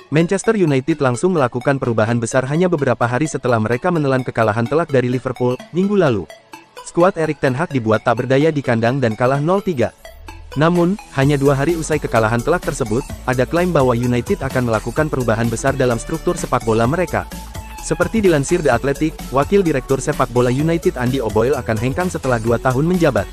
Manchester United langsung melakukan perubahan besar hanya beberapa hari setelah mereka menelan kekalahan telak dari Liverpool, minggu lalu. Skuad Erik ten Hag dibuat tak berdaya di kandang dan kalah 0-3. Namun, hanya 2 hari usai kekalahan telak tersebut, ada klaim bahwa United akan melakukan perubahan besar dalam struktur sepak bola mereka. Seperti dilansir The Athletic, Wakil Direktur Sepak Bola United Andy O'Boyle akan hengkang setelah 2 tahun menjabat.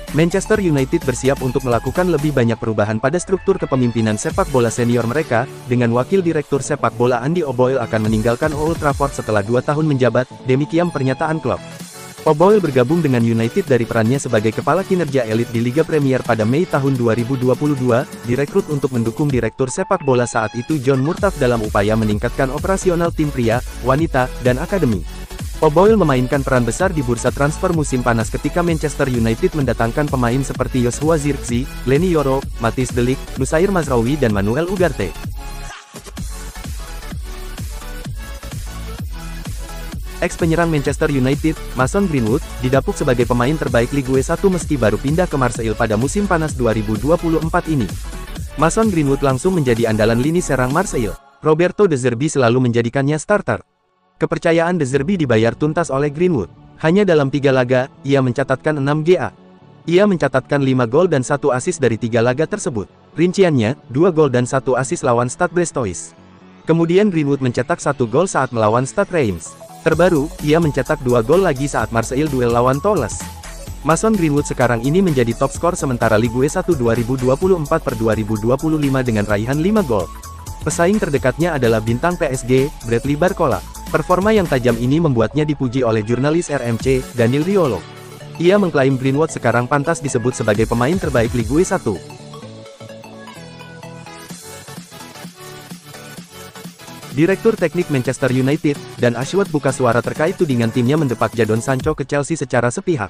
Manchester United bersiap untuk melakukan lebih banyak perubahan pada struktur kepemimpinan sepak bola senior mereka, dengan Wakil Direktur Sepak Bola Andy O'Boyle akan meninggalkan Old Trafford setelah 2 tahun menjabat, demikian pernyataan klub. O'Boyle bergabung dengan United dari perannya sebagai kepala kinerja elit di Liga Premier pada Mei tahun 2022, direkrut untuk mendukung Direktur Sepak Bola saat itu John Murtagh dalam upaya meningkatkan operasional tim pria, wanita, dan akademi. O'Boyle memainkan peran besar di bursa transfer musim panas ketika Manchester United mendatangkan pemain seperti Joshua Zirkzee, Leny Yoro, Matthijs de Ligt, Noussair Mazraoui dan Manuel Ugarte. Ex-penyerang Manchester United, Mason Greenwood, didapuk sebagai pemain terbaik Ligue 1 meski baru pindah ke Marseille pada musim panas 2024 ini. Mason Greenwood langsung menjadi andalan lini serang Marseille. Roberto De Zerbi selalu menjadikannya starter. Kepercayaan De Zerbi dibayar tuntas oleh Greenwood. Hanya dalam 3 laga, ia mencatatkan 6 GA. Ia mencatatkan 5 gol dan 1 assist dari 3 laga tersebut. Rinciannya, 2 gol dan 1 assist lawan Stade Brestois. Kemudian Greenwood mencetak 1 gol saat melawan Stade Reims. Terbaru, ia mencetak 2 gol lagi saat Marseille duel lawan Toulouse. Mason Greenwood sekarang ini menjadi top skor sementara Ligue 1 2024/2025 dengan raihan 5 gol. Pesaing terdekatnya adalah bintang PSG, Bradley Barcola. Performa yang tajam ini membuatnya dipuji oleh jurnalis RMC, Daniel Riolo. Ia mengklaim Greenwood sekarang pantas disebut sebagai pemain terbaik Ligue 1. Direktur Teknik Manchester United, Dan Ashworth buka suara terkait tudingan timnya mendepak Jadon Sancho ke Chelsea secara sepihak.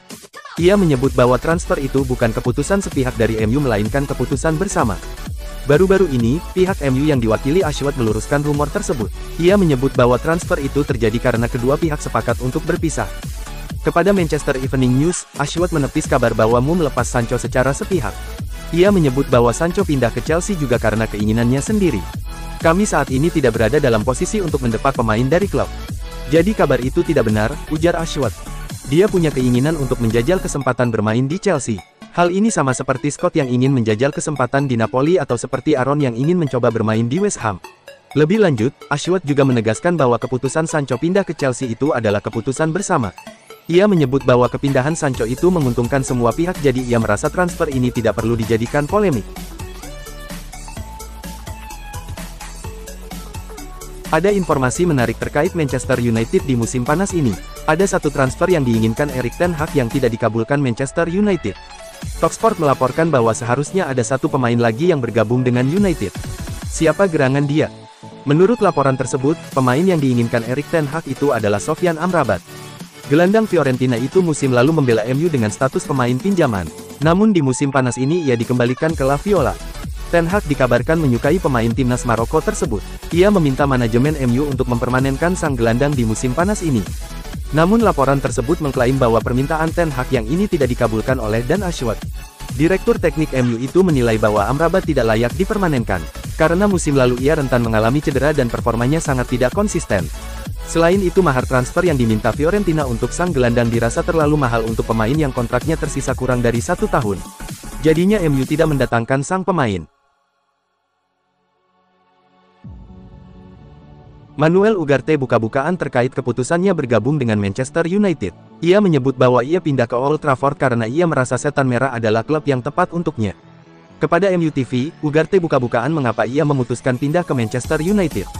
Ia menyebut bahwa transfer itu bukan keputusan sepihak dari MU melainkan keputusan bersama. Baru-baru ini, pihak MU yang diwakili Ashworth meluruskan rumor tersebut. Ia menyebut bahwa transfer itu terjadi karena kedua pihak sepakat untuk berpisah. Kepada Manchester Evening News, Ashworth menepis kabar bahwa MU melepas Sancho secara sepihak. Ia menyebut bahwa Sancho pindah ke Chelsea juga karena keinginannya sendiri. Kami saat ini tidak berada dalam posisi untuk mendepak pemain dari klub. Jadi kabar itu tidak benar, ujar Ashworth. Dia punya keinginan untuk menjajal kesempatan bermain di Chelsea. Hal ini sama seperti Scott yang ingin menjajal kesempatan di Napoli atau seperti Aaron yang ingin mencoba bermain di West Ham. Lebih lanjut, Ashworth juga menegaskan bahwa keputusan Sancho pindah ke Chelsea itu adalah keputusan bersama. Ia menyebut bahwa kepindahan Sancho itu menguntungkan semua pihak jadi ia merasa transfer ini tidak perlu dijadikan polemik. Ada informasi menarik terkait Manchester United di musim panas ini. Ada satu transfer yang diinginkan Erik ten Hag yang tidak dikabulkan Manchester United. Talksport melaporkan bahwa seharusnya ada satu pemain lagi yang bergabung dengan United. Siapa gerangan dia? Menurut laporan tersebut, pemain yang diinginkan Erik ten Hag itu adalah Sofyan Amrabat. Gelandang Fiorentina itu musim lalu membela MU dengan status pemain pinjaman. Namun di musim panas ini ia dikembalikan ke La Viola. Ten Hag dikabarkan menyukai pemain timnas Maroko tersebut. Ia meminta manajemen MU untuk mempermanenkan sang gelandang di musim panas ini. Namun laporan tersebut mengklaim bahwa permintaan Ten Hag yang ini tidak dikabulkan oleh Dan Ashworth. Direktur teknik MU itu menilai bahwa Amrabat tidak layak dipermanenkan, karena musim lalu ia rentan mengalami cedera dan performanya sangat tidak konsisten. Selain itu mahar transfer yang diminta Fiorentina untuk sang gelandang dirasa terlalu mahal untuk pemain yang kontraknya tersisa kurang dari 1 tahun. Jadinya MU tidak mendatangkan sang pemain. Manuel Ugarte buka-bukaan terkait keputusannya bergabung dengan Manchester United. Ia menyebut bahwa ia pindah ke Old Trafford karena ia merasa Setan Merah adalah klub yang tepat untuknya. Kepada MU TV, Ugarte buka-bukaan mengapa ia memutuskan pindah ke Manchester United.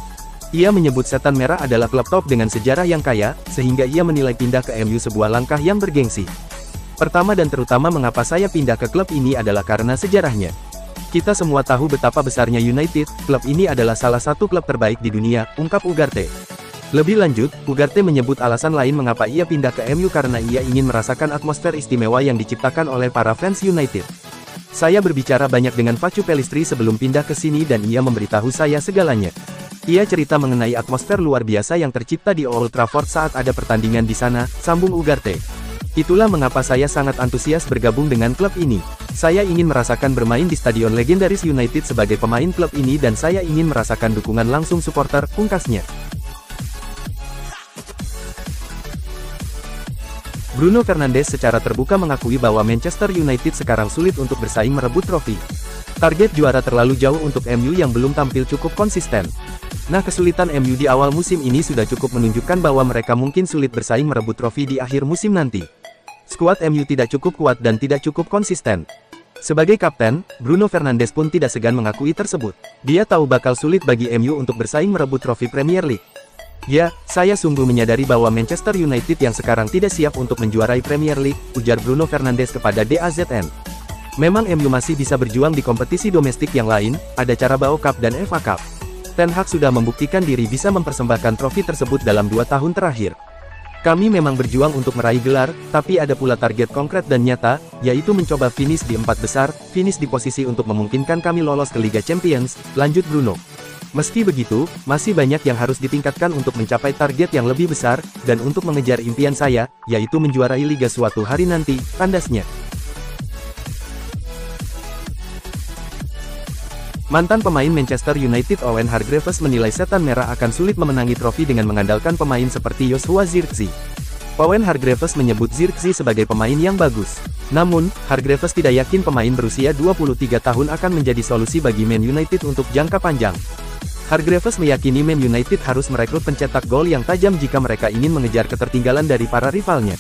Ia menyebut Setan Merah adalah klub top dengan sejarah yang kaya, sehingga ia menilai pindah ke MU sebuah langkah yang bergengsi. Pertama dan terutama mengapa saya pindah ke klub ini adalah karena sejarahnya. Kita semua tahu betapa besarnya United, klub ini adalah salah satu klub terbaik di dunia, ungkap Ugarte. Lebih lanjut, Ugarte menyebut alasan lain mengapa ia pindah ke MU karena ia ingin merasakan atmosfer istimewa yang diciptakan oleh para fans United. Saya berbicara banyak dengan Facu Pelistri sebelum pindah ke sini dan ia memberitahu saya segalanya. Ia cerita mengenai atmosfer luar biasa yang tercipta di Old Trafford saat ada pertandingan di sana, sambung Ugarte. Itulah mengapa saya sangat antusias bergabung dengan klub ini. Saya ingin merasakan bermain di stadion legendaris United sebagai pemain klub ini dan saya ingin merasakan dukungan langsung supporter, pungkasnya. Bruno Fernandes secara terbuka mengakui bahwa Manchester United sekarang sulit untuk bersaing merebut trofi. Target juara terlalu jauh untuk MU yang belum tampil cukup konsisten. Nah, kesulitan MU di awal musim ini sudah cukup menunjukkan bahwa mereka mungkin sulit bersaing merebut trofi di akhir musim nanti. Skuad MU tidak cukup kuat dan tidak cukup konsisten. Sebagai kapten, Bruno Fernandes pun tidak segan mengakui tersebut. Dia tahu bakal sulit bagi MU untuk bersaing merebut trofi Premier League. Ya, saya sungguh menyadari bahwa Manchester United yang sekarang tidak siap untuk menjuarai Premier League, ujar Bruno Fernandes kepada DAZN. Memang MU masih bisa berjuang di kompetisi domestik yang lain, ada Carabao Cup dan FA Cup. Ten Hag sudah membuktikan diri bisa mempersembahkan trofi tersebut dalam 2 tahun terakhir. Kami memang berjuang untuk meraih gelar, tapi ada pula target konkret dan nyata, yaitu mencoba finish di 4 besar, finish di posisi untuk memungkinkan kami lolos ke Liga Champions, lanjut Bruno. Meski begitu, masih banyak yang harus ditingkatkan untuk mencapai target yang lebih besar, dan untuk mengejar impian saya, yaitu menjuarai Liga suatu hari nanti, tandasnya. Mantan pemain Manchester United Owen Hargreaves menilai Setan Merah akan sulit memenangi trofi dengan mengandalkan pemain seperti Joshua Zirkzee. Owen Hargreaves menyebut Zirkzee sebagai pemain yang bagus. Namun, Hargreaves tidak yakin pemain berusia 23 tahun akan menjadi solusi bagi Man United untuk jangka panjang. Hargreaves meyakini Man United harus merekrut pencetak gol yang tajam jika mereka ingin mengejar ketertinggalan dari para rivalnya.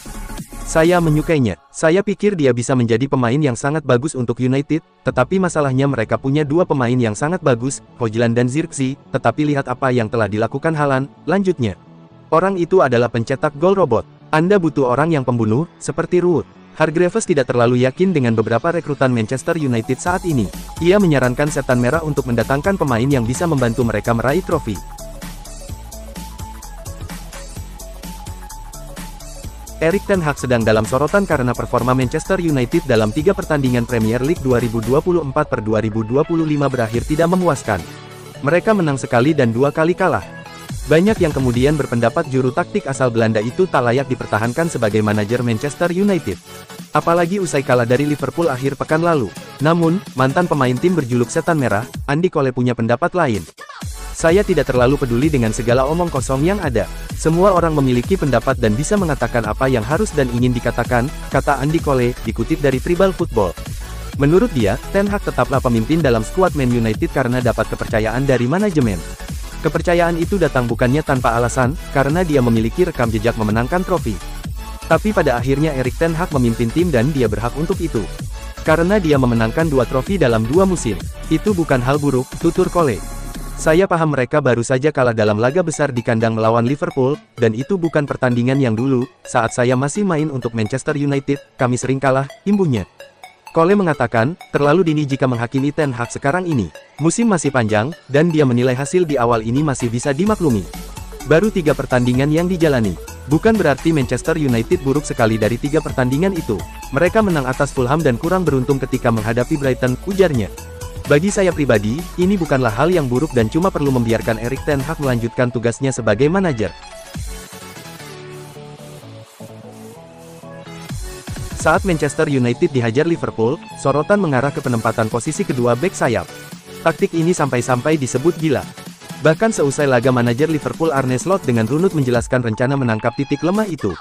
Saya menyukainya. Saya pikir dia bisa menjadi pemain yang sangat bagus untuk United, tetapi masalahnya mereka punya 2 pemain yang sangat bagus, Højlund dan Zirkzee, tetapi lihat apa yang telah dilakukan Haaland, lanjutnya. Orang itu adalah pencetak gol robot. Anda butuh orang yang pembunuh, seperti Ruud. Hargreaves tidak terlalu yakin dengan beberapa rekrutan Manchester United saat ini. Ia menyarankan Setan Merah untuk mendatangkan pemain yang bisa membantu mereka meraih trofi. Erik ten Hag sedang dalam sorotan karena performa Manchester United dalam 3 pertandingan Premier League 2024/2025 berakhir tidak memuaskan. Mereka menang sekali dan 2 kali kalah. Banyak yang kemudian berpendapat juru taktik asal Belanda itu tak layak dipertahankan sebagai manajer Manchester United. Apalagi usai kalah dari Liverpool akhir pekan lalu. Namun, mantan pemain tim berjuluk Setan Merah, Andy Cole punya pendapat lain. Saya tidak terlalu peduli dengan segala omong kosong yang ada. Semua orang memiliki pendapat dan bisa mengatakan apa yang harus dan ingin dikatakan, kata Andy Cole, dikutip dari Tribal Football. Menurut dia, Ten Hag tetaplah pemimpin dalam skuad Man United karena dapat kepercayaan dari manajemen. Kepercayaan itu datang bukannya tanpa alasan, karena dia memiliki rekam jejak memenangkan trofi. Tapi pada akhirnya Erik ten Hag memimpin tim dan dia berhak untuk itu. Karena dia memenangkan 2 trofi dalam 2 musim. Itu bukan hal buruk, tutur Cole. Saya paham mereka baru saja kalah dalam laga besar di kandang melawan Liverpool, dan itu bukan pertandingan yang dulu, saat saya masih main untuk Manchester United, kami sering kalah, imbuhnya. Cole mengatakan, terlalu dini jika menghakimi Ten Hag sekarang ini. Musim masih panjang, dan dia menilai hasil di awal ini masih bisa dimaklumi. Baru 3 pertandingan yang dijalani. Bukan berarti Manchester United buruk sekali dari 3 pertandingan itu. Mereka menang atas Fulham dan kurang beruntung ketika menghadapi Brighton, ujarnya. Bagi saya pribadi, ini bukanlah hal yang buruk dan cuma perlu membiarkan Erik ten Hag melanjutkan tugasnya sebagai manajer. Saat Manchester United dihajar Liverpool, sorotan mengarah ke penempatan posisi kedua bek sayap. Taktik ini sampai-sampai disebut gila. Bahkan seusai laga manajer Liverpool Arne Slot dengan runut menjelaskan rencana menangkap titik lemah itu.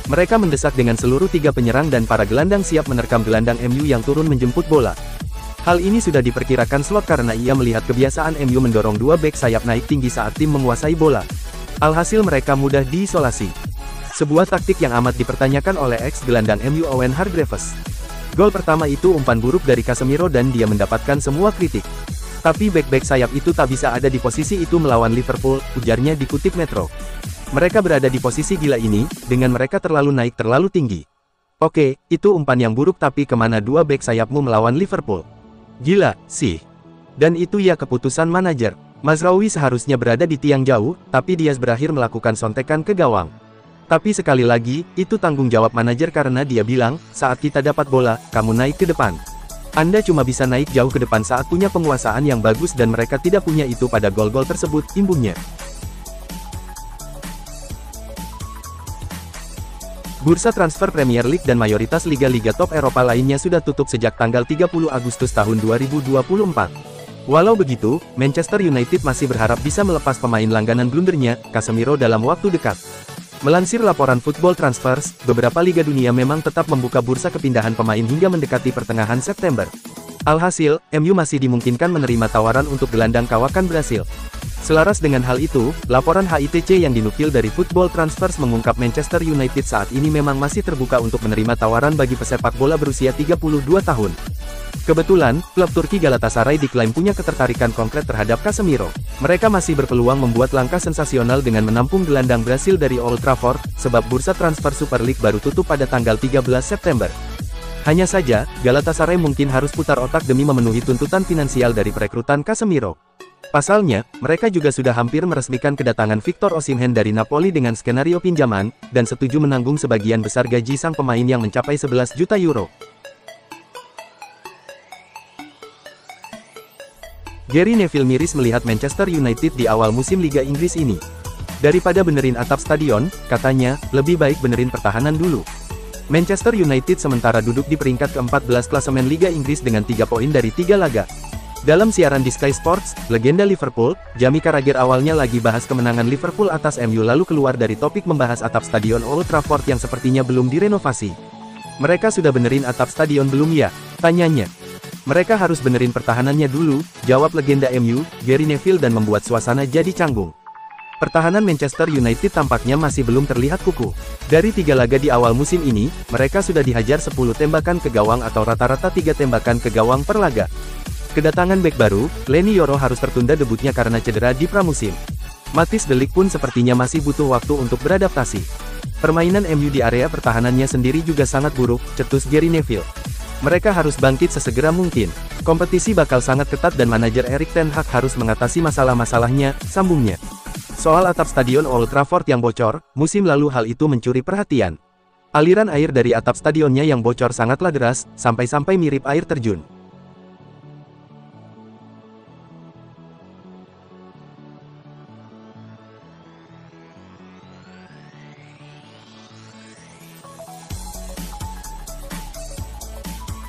Mereka mendesak dengan seluruh 3 penyerang dan para gelandang siap menerkam gelandang MU yang turun menjemput bola. Hal ini sudah diperkirakan Slot karena ia melihat kebiasaan MU mendorong 2 bek sayap naik tinggi saat tim menguasai bola. Alhasil mereka mudah diisolasi. Sebuah taktik yang amat dipertanyakan oleh ex-gelandang MU Owen Hargreaves. Gol pertama itu umpan buruk dari Casemiro dan dia mendapatkan semua kritik. Tapi bek-bek sayap itu tak bisa ada di posisi itu melawan Liverpool, ujarnya dikutip Metro. Mereka berada di posisi gila ini, dengan mereka terlalu naik terlalu tinggi. Oke, itu umpan yang buruk tapi kemana 2 bek sayapmu melawan Liverpool? Gila, sih. Dan itu ya keputusan manajer. Mazraoui seharusnya berada di tiang jauh, tapi Diaz berakhir melakukan sontekan ke gawang. Tapi sekali lagi, itu tanggung jawab manajer karena dia bilang, saat kita dapat bola, kamu naik ke depan. Anda cuma bisa naik jauh ke depan saat punya penguasaan yang bagus dan mereka tidak punya itu pada gol-gol tersebut, imbuhnya. Bursa transfer Premier League dan mayoritas liga-liga top Eropa lainnya sudah tutup sejak tanggal 30 Agustus tahun 2024. Walau begitu, Manchester United masih berharap bisa melepas pemain langganan blundernya, Casemiro dalam waktu dekat. Melansir laporan Football Transfers, beberapa liga dunia memang tetap membuka bursa kepindahan pemain hingga mendekati pertengahan September. Alhasil, MU masih dimungkinkan menerima tawaran untuk gelandang kawakan Brasil. Selaras dengan hal itu, laporan HITC yang dinukil dari Football Transfers mengungkap Manchester United saat ini memang masih terbuka untuk menerima tawaran bagi pesepak bola berusia 32 tahun. Kebetulan, klub Turki Galatasaray diklaim punya ketertarikan konkret terhadap Casemiro. Mereka masih berpeluang membuat langkah sensasional dengan menampung gelandang Brasil dari Old Trafford, sebab bursa transfer Super League baru tutup pada tanggal 13 September. Hanya saja, Galatasaray mungkin harus putar otak demi memenuhi tuntutan finansial dari perekrutan Casemiro. Pasalnya, mereka juga sudah hampir meresmikan kedatangan Victor Osimhen dari Napoli dengan skenario pinjaman, dan setuju menanggung sebagian besar gaji sang pemain yang mencapai 11 juta euro. Gary Neville miris melihat Manchester United di awal musim Liga Inggris ini. Daripada benerin atap stadion, katanya, lebih baik benerin pertahanan dulu. Manchester United sementara duduk di peringkat ke-14 klasemen Liga Inggris dengan 3 poin dari 3 laga. Dalam siaran di Sky Sports, legenda Liverpool, Jamie Carragher awalnya lagi bahas kemenangan Liverpool atas MU lalu keluar dari topik membahas atap stadion Old Trafford yang sepertinya belum direnovasi. Mereka sudah benerin atap stadion belum ya? Tanyanya. Mereka harus benerin pertahanannya dulu, jawab legenda MU, Gary Neville dan membuat suasana jadi canggung. Pertahanan Manchester United tampaknya masih belum terlihat kukuh. Dari 3 laga di awal musim ini, mereka sudah dihajar 10 tembakan ke gawang atau rata-rata 3 tembakan ke gawang per laga. Kedatangan bek baru, Leny Yoro harus tertunda debutnya karena cedera di pramusim. Matthijs De Ligt pun sepertinya masih butuh waktu untuk beradaptasi. Permainan MU di area pertahanannya sendiri juga sangat buruk, cetus Gary Neville. Mereka harus bangkit sesegera mungkin. Kompetisi bakal sangat ketat dan manajer Erik ten Hag harus mengatasi masalah-masalahnya, sambungnya. Soal atap stadion Old Trafford yang bocor, musim lalu hal itu mencuri perhatian. Aliran air dari atap stadionnya yang bocor sangatlah deras, sampai-sampai mirip air terjun.